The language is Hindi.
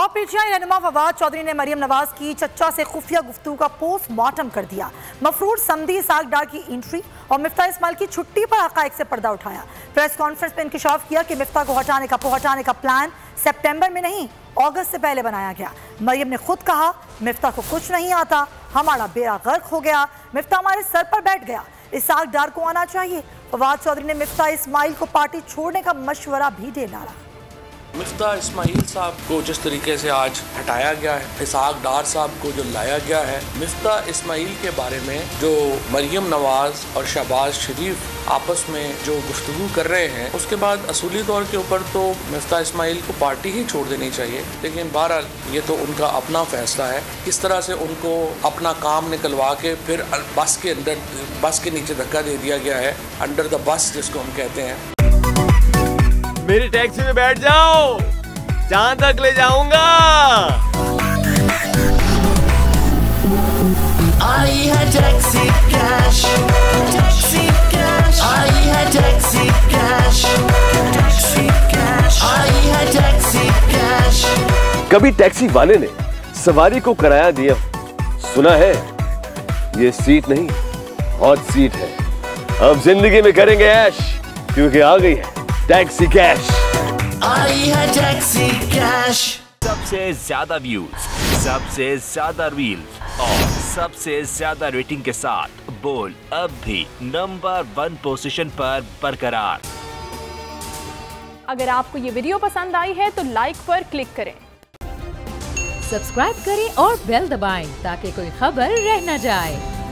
और पीटीआई रहनुमा फवाद चौधरी ने मरियम नवाज की चच्चा से खुफिया गुफ्तगू का पोस्टमार्टम कर दिया। मफरूर समदी इसाक डार की एंट्री और मिफ्ता इस्माइल की छुट्टी पर हक़ाइक़ से पर्दा उठाया। प्रेस कॉन्फ्रेंस में इंकशाफ किया कि मिफ्ता को हटाने का प्लान सितंबर में नहीं अगस्त से पहले बनाया गया। मरियम ने खुद कहा, मिफ्ता को कुछ नहीं आता, हमारा बेड़ा गर्क हो गया, मिफ्ता हमारे सर पर बैठ गया, इसाक डार को आना चाहिए। फवाद चौधरी ने मिफ्ता इस्माइल को पार्टी छोड़ने का मशवरा भी दे डाला। मिफ्ता इस्माइल साहब को जिस तरीके से आज हटाया गया है, इसाक डार साहब को जो लाया गया है, मिफ्ता इस्माइल के बारे में जो मरियम नवाज और शहबाज शरीफ आपस में जो गुफ्तगू कर रहे हैं, उसके बाद असूली तौर के ऊपर तो मिफ्ता इस्माइल को पार्टी ही छोड़ देनी चाहिए। लेकिन बहरहाल ये तो उनका अपना फैसला है, किस तरह से उनको अपना काम निकलवा के फिर बस के अंदर, बस के नीचे धक्का दे दिया गया है, अंडर द बस जिसको हम कहते हैं। मेरी टैक्सी में बैठ जाओ, जहां तक ले जाऊंगा। आई है टैक्सी कैश, टैक्सी कैश, आई है टैक्सी कैश, टैक्सी कैश, आई है टैक्सी कैश। कभी टैक्सी वाले ने सवारी को किराया दिया, सुना है ये सीट नहीं हॉट सीट है। अब जिंदगी में करेंगे ऐश, क्योंकि आ गई है टैक्सी कैश। आई है टैक्सी कैश। सबसे ज्यादा व्यूज, सबसे ज्यादा रील्स और सबसे ज्यादा रेटिंग के साथ बोल अब भी नंबर 1 पोजीशन पर बरकरार। अगर आपको ये वीडियो पसंद आई है तो लाइक पर क्लिक करें, सब्सक्राइब करें और बेल दबाएं ताकि कोई खबर रह न जाए।